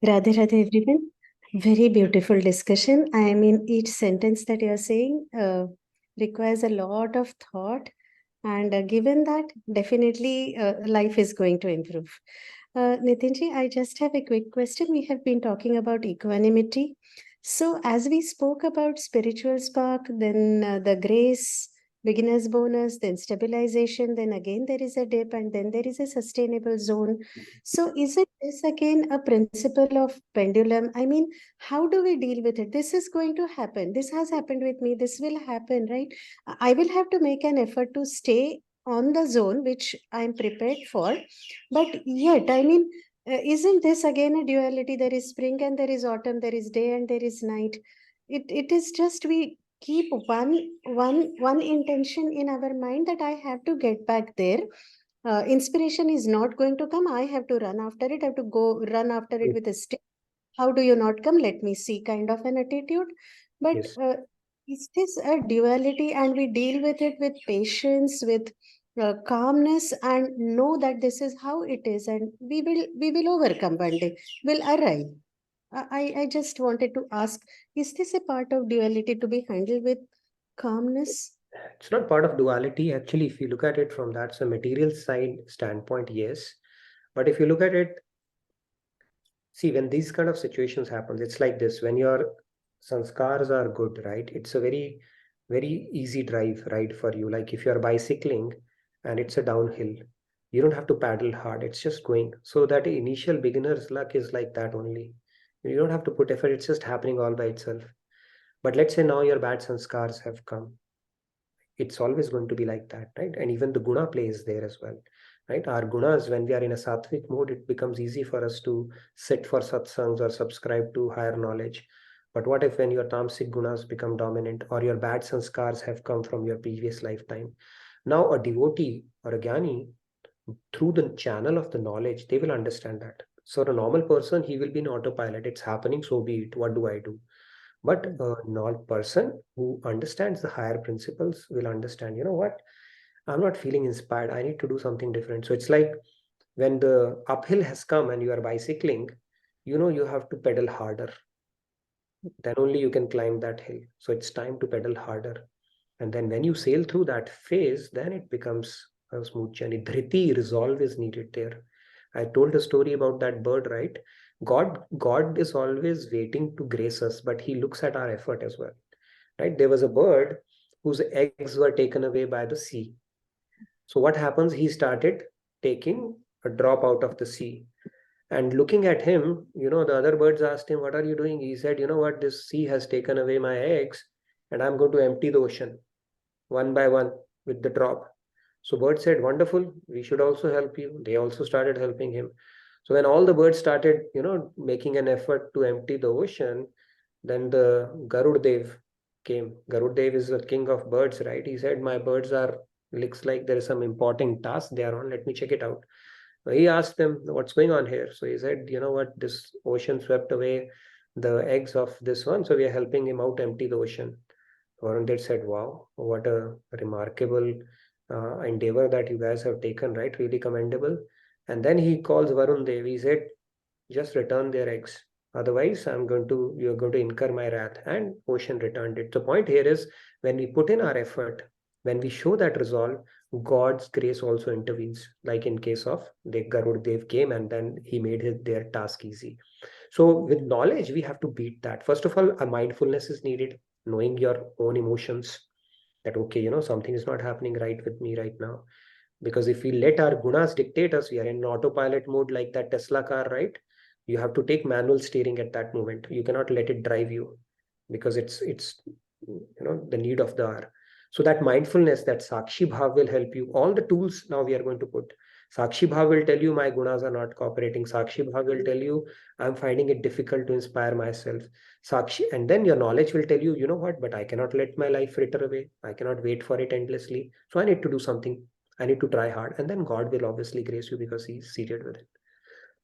Radhe Radhe, everyone. Very beautiful discussion. I mean, each sentence that you're saying requires a lot of thought. And given that, definitely life is going to improve. Nitinji, I just have a quick question. We have been talking about equanimity. So as we spoke about spiritual spark, then the grace, beginner's bonus, then stabilization, then again there is a dip, and then there is a sustainable zone. So isn't this again a principle of pendulum? I mean, how do we deal with it? This is going to happen. This has happened with me. This will happen, right? I will have to make an effort to stay on the zone, which I'm prepared for. But yet, I mean, isn't this again a duality? There is spring and there is autumn, there is day and there is night. It is just we keep one intention in our mind that I have to get back there. Inspiration is not going to come. I have to run after it. I have to go run after it with a stick. how do you not come? Let me see kind of an attitude. But Yes. is this a duality, and we deal with it with patience, with calmness, and know that this is how it is, and we will overcome one day, will arrive. I just wanted to ask, is this a part of duality to be handled with calmness? It's not part of duality. Actually, if you look at it from that, so material side standpoint, yes. But if you look at it, see, when these kind of situations happen, it's like this. When your sanskars are good, right? It's a very, very easy drive ride for you. Like if you're bicycling and it's a downhill, you don't have to paddle hard. It's just going. So that initial beginner's luck is like that only. You don't have to put effort. It's just happening all by itself. But let's say now your bad sanskars have come. It's always going to be like that, right? And even the guna plays there as well, right? Our gunas, when we are in a sattvic mode, it becomes easy for us to sit for satsangs or subscribe to higher knowledge. But what if when your tamasic gunas become dominant, or your bad sanskars have come from your previous lifetime? Now a devotee or a jnani, through the channel of the knowledge, they will understand that. So a normal person, he will be in autopilot. It's happening, so be it. What do I do? But a non person who understands the higher principles will understand, you know what? I'm not feeling inspired. I need to do something different. So it's like when the uphill has come and you are bicycling, you know you have to pedal harder. Then only you can climb that hill. So it's time to pedal harder. And then when you sail through that phase, then it becomes a smooth journey. Dhriti, resolve is needed there. I told a story about that bird, right? God is always waiting to grace us, but he looks at our effort as well, right? There was a bird whose eggs were taken away by the sea. So what happens? He started taking a drop out of the sea. And looking at him, the other birds asked him, what are you doing? He said, you know what? This sea has taken away my eggs, and I'm going to empty the ocean one by one with the drop. So bird said, wonderful, we should also help you. They also started helping him. So when all the birds started, making an effort to empty the ocean, then the Garud Dev came. Garud Dev is the king of birds, right? He said, my birds looks like there is some important task they are on. Let me check it out. He asked them, what's going on here? So he said, you know what, this ocean swept away the eggs of this one. So we are helping him out empty the ocean. Varun said, wow, what a remarkable endeavor that you guys have taken, right? Really commendable. And then he calls Varun Dev. He said, just return their eggs. Otherwise, you're going to incur my wrath. And ocean returned it. The point here is when we put in our effort, when we show that resolve, God's grace also intervenes. Like in case of the Garud Dev came and then he made their task easy. So with knowledge, we have to beat that. First of all, a mindfulness is needed, knowing your own emotions, that, okay, something is not happening right with me right now. Because if we let our gunas dictate us, we are in autopilot mode like that Tesla car, right? You have to take manual steering at that moment. You cannot let it drive you because it's the need of the hour. So that mindfulness, that Sakshi Bhav will help you. All the tools now we are going to put. Sakshi Bhav will tell you my gunas are not cooperating. Sakshi Bhav will tell you I'm finding it difficult to inspire myself. Sakshi, and then your knowledge will tell you, you know what, but I cannot let my life fritter away. I cannot wait for it endlessly. So I need to do something. I need to try hard. And then God will obviously grace you because he's seated with it.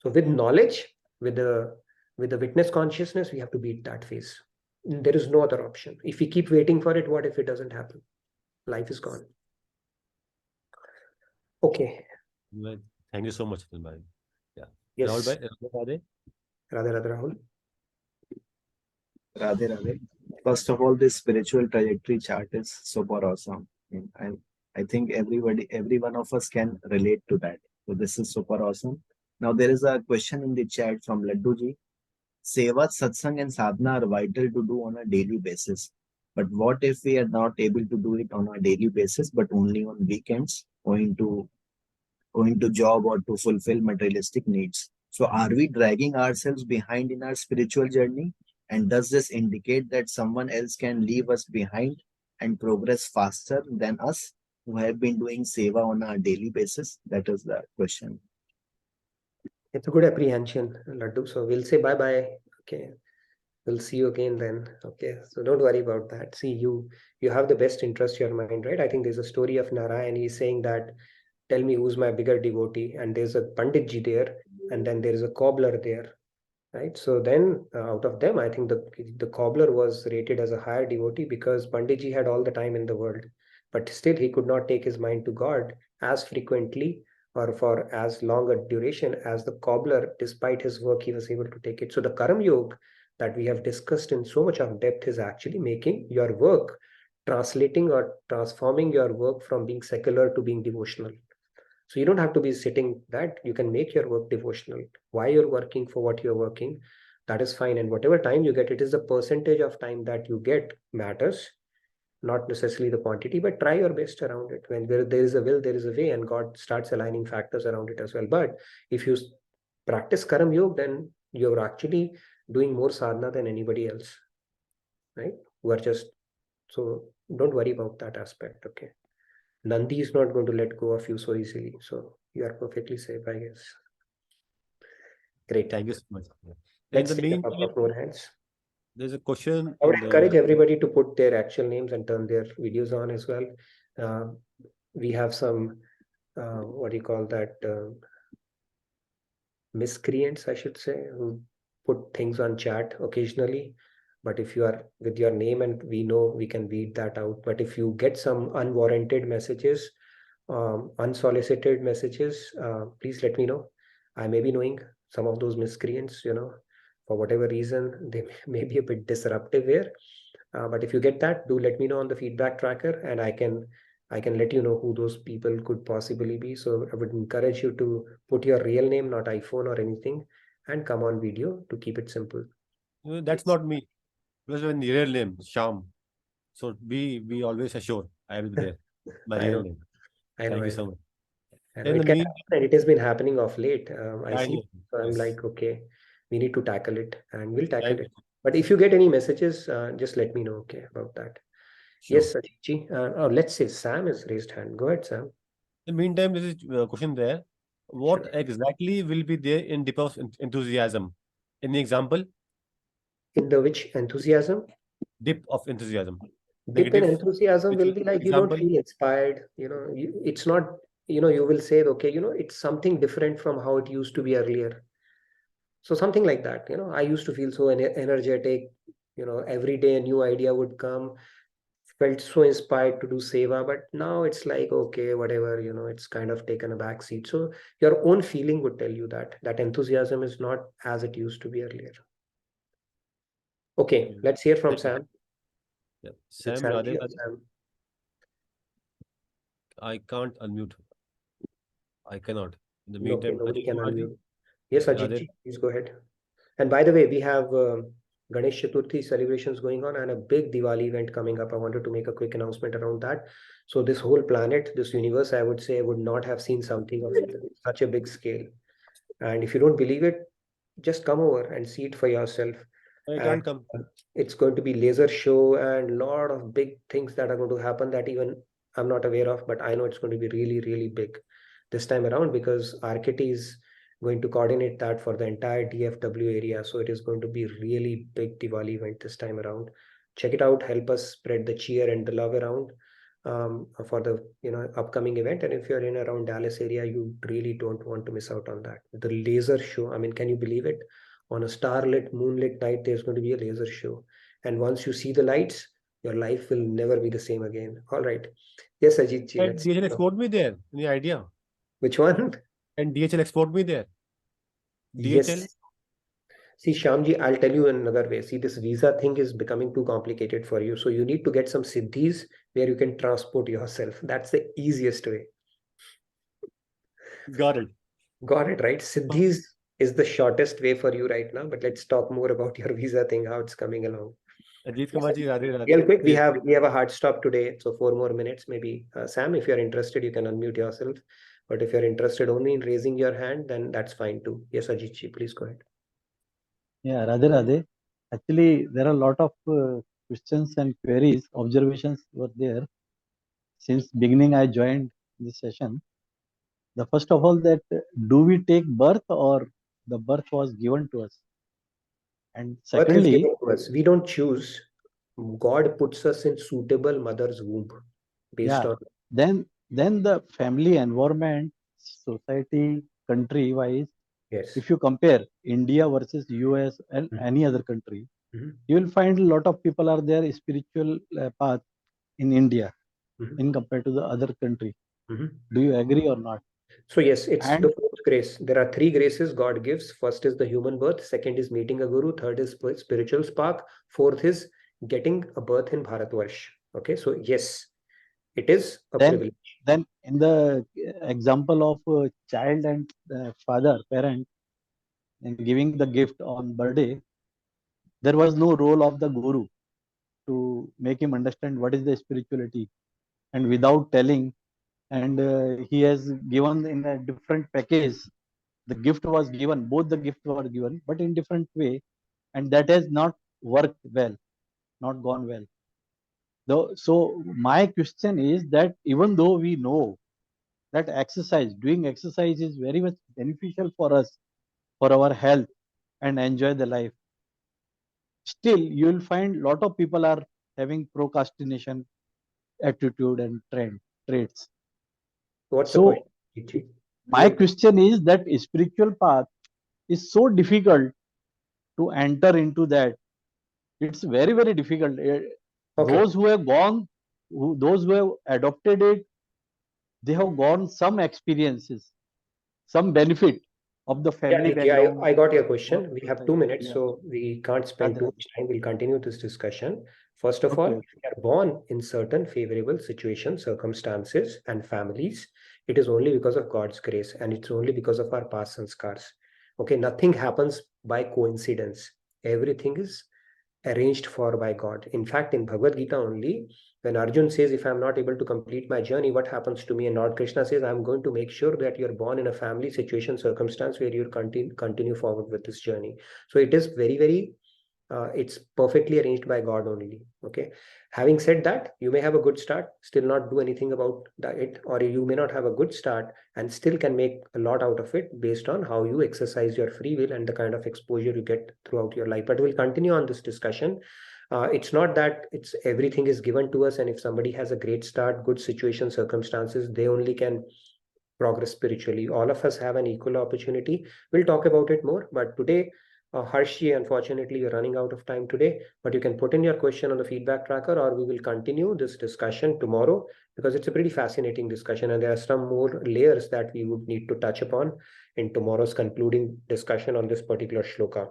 So with knowledge, with the witness consciousness, we have to beat that phase. There is no other option. If we keep waiting for it, what if it doesn't happen? Life is gone. Okay. Well, thank you so much, Atul bhai. Yeah. Yes. Rahul bhai, Radhe. Radhe Rahul. Radhe Radhe. First of all, this spiritual trajectory chart is super awesome. I think every one of us can relate to that. So this is super awesome. Now there is a question in the chat from Ladduji. Seva, satsang and sadhana are vital to do on a daily basis. But what if we are not able to do it on a daily basis, but only on weekends, going to job or to fulfill materialistic needs? So are we dragging ourselves behind in our spiritual journey? And does this indicate that someone else can leave us behind and progress faster than us who have been doing seva on a daily basis? That is the question. It's a good apprehension, Laddu. So we'll say bye-bye. Okay. We'll see you again then. Okay. So don't worry about that. See, you have the best interest in your mind, right? I think there's a story of Narayan. He's saying that, tell me who's my bigger devotee. And there's a Panditji there. And then there's a cobbler there. right? So then out of them, I think the cobbler was rated as a higher devotee because Panditji had all the time in the world, but still he could not take his mind to God as frequently or for as long a duration as the cobbler. Despite his work, he was able to take it. So the Karam Yoga that we have discussed in so much of depth is actually making your work, translating or transforming your work from being secular to being devotional. So you don't have to be sitting that. You can make your work devotional. Why you're working for what you're working, that is fine. And whatever time you get, it is the percentage of time that you get matters, not necessarily the quantity, but try your best around it. When there is a will, there is a way, and God starts aligning factors around it as well. But if you practice Karam Yoga, then you're actually doing more sadhana than anybody else, right? Who are just, so don't worry about that aspect, okay? Nandi is not going to let go of you so easily. So you are perfectly safe, I guess. Great. Thank you so much. Let's In the take a couple meantime, of more hands. there's a question. I would in encourage the everybody to put their actual names and turn their videos on as well. We have some, what do you call that, miscreants, I should say, who put things on chat occasionally. But if you are with your name and we know, we can weed that out. But if you get some unwarranted messages, unsolicited messages, please let me know. I may be knowing some of those miscreants, for whatever reason, they may be a bit disruptive here. But if you get that, do let me know on the feedback tracker, and I can let you know who those people could possibly be. So I would encourage you to put your real name, not iPhone or anything, and come on video to keep it simple. That's not me. It was my real name, Sham. So we always assure I will be there. My I real know. name. I know. Thank you I so know. much. I know. In It the can meantime, happen, and it has been happening of late. I I see. know. So I'm Yes. like, okay, we need to tackle it, and we'll tackle Thank it. you. But if you get any messages, just let me know, okay, about that. Sure. Yes, Ajitji. Let's say Sam has raised hand. Go ahead, Sam. In the meantime, there is a question there. What Sure. exactly will be there in dip of enthusiasm? Any example? In the which enthusiasm? Dip of enthusiasm. Dip in Negative. enthusiasm Which will be like you don't example? feel inspired. It's not, you will say, okay, it's something different from how it used to be earlier. So something like that. I used to feel so energetic. Every day a new idea would come. Felt so inspired to do seva, but now it's like, okay, whatever, it's kind of taken a back seat. So your own feeling would tell you that enthusiasm is not as it used to be earlier. Okay, let's hear from Sam. Yeah. Is it Sam, Samji Radhe, or Sam? I can't unmute. I cannot. In the No, okay, meantime, nobody Ajit can Kumarji? unmute. Yes, Okay, Radhe. Ajitji, please go ahead. And by the way, we have Ganesh Chaturthi celebrations going on and a big Diwali event coming up. I wanted to make a quick announcement around that. So this whole planet, this universe, I would say, would not have seen something of such a big scale. And if you don't believe it, just come over and see it for yourself. I And can't come. it's going to be laser show and a lot of big things that are going to happen that even I'm not aware of, but I know it's going to be really, really big this time around because RKT is going to coordinate that for the entire DFW area. So it is going to be really big Diwali event this time around. Check it out. Help us spread the cheer and the love around for the upcoming event. And if you're in around Dallas area, you really don't want to miss out on that. The laser show. I mean, can you believe it? On a starlit, moonlit night, there's going to be a laser show. And once you see the lights, your life will never be the same again. All right. Yes, Ajit ji, And let's DHL export me there. Any idea? Which one? And DHL export me there. DHL? Yes. See, Shyamji, I'll tell you another way. See, this visa thing is becoming too complicated for you. So you need to get some siddhis where you can transport yourself. That's the easiest way. Got it. Got it, right? Siddhis is the shortest way for you right now. But let's talk more about your visa thing, how it's coming along. Ajit Kumarji, Radhe, Radhe. Real quick, we Yes. have a hard stop today, so 4 more minutes maybe. Sam, if you're interested, you can unmute yourself. But if you're interested only in raising your hand, then that's fine too. Yes, Ajitji, please go ahead. Yeah, Radhe Radhe. Actually, there are a lot of questions and queries, observations were there. Since beginning, I joined this session. The first of all, that do we take birth or the birth was given to us? And Birth is secondly, given to us. We don't choose. God puts us in suitable mother's womb based yeah, on. then the family environment, society, country wise, Yes. If you compare India versus US and any other country, Mhm. you will find a lot of people are there spiritual path in India Mhm. in compared to the other country. Mhm. Do you agree or not? So yes, it's And the fourth grace. There are three graces God gives. First is the human birth. Second is meeting a guru. Third is spiritual spark. Fourth is getting a birth in Bharatvarsh. Okay, so yes, it is a privilege. then in the example of child and father, parent, and giving the gift on birthday, there was no role of the guru to make him understand what is the spirituality, and without telling, and he has given in a different package. The gift was given, both the gifts were given, but in different way, and that has not worked well, not gone well. So my question is that even though we know that doing exercise is very much beneficial for us, for our health, and enjoy the life, still you will find lot of people are having procrastination attitude and traits. What's the So question, Ichi? my question is that spiritual path is so difficult to enter into that. It's very, very difficult. Okay. Those who have gone, those who have adopted it, they have gone some experiences, some benefit of the Yeah, family Niti, background. I got your question. We have 2 minutes, Yeah. so we can't spend Radhe, too Radhe. much time. We'll continue this discussion. First of all, Okay. if we are born in certain favorable situations, circumstances, and families, it is only because of God's grace, and it's only because of our past sanskars. Okay, nothing happens by coincidence. Everything is arranged for by God. In fact, in Bhagavad Gita only, when Arjun says, if I'm not able to complete my journey, what happens to me? And Lord Krishna says, I'm going to make sure that you're born in a family situation, circumstance where you continue forward with this journey. So it is very, very it's perfectly arranged by God only. Okay. Having said that, you may have a good start, still not do anything about it, or you may not have a good start and still can make a lot out of it based on how you exercise your free will and the kind of exposure you get throughout your life. But we'll continue on this discussion. It's not that it's everything is given to us, and if somebody has a great start, good situation, circumstances, they only can progress spiritually. All of us have an equal opportunity. We'll talk about it more, but today, Harshi, unfortunately, you're running out of time today, but you can put in your question on the feedback tracker, or we will continue this discussion tomorrow, because it's a pretty fascinating discussion and there are some more layers that we would need to touch upon in tomorrow's concluding discussion on this particular shloka.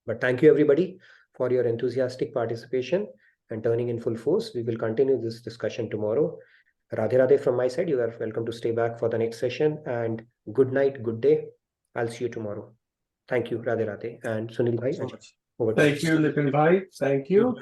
But thank you, everybody, for your enthusiastic participation and turning in full force. We will continue this discussion tomorrow. Radhe Radhe from my side. You are welcome to stay back for the next session, and good night, good day. I'll see you tomorrow. Thank you, Radhe Radhe. And Sunil Bhai, So much. over to Thank you, Nitin Bhai. Thank you.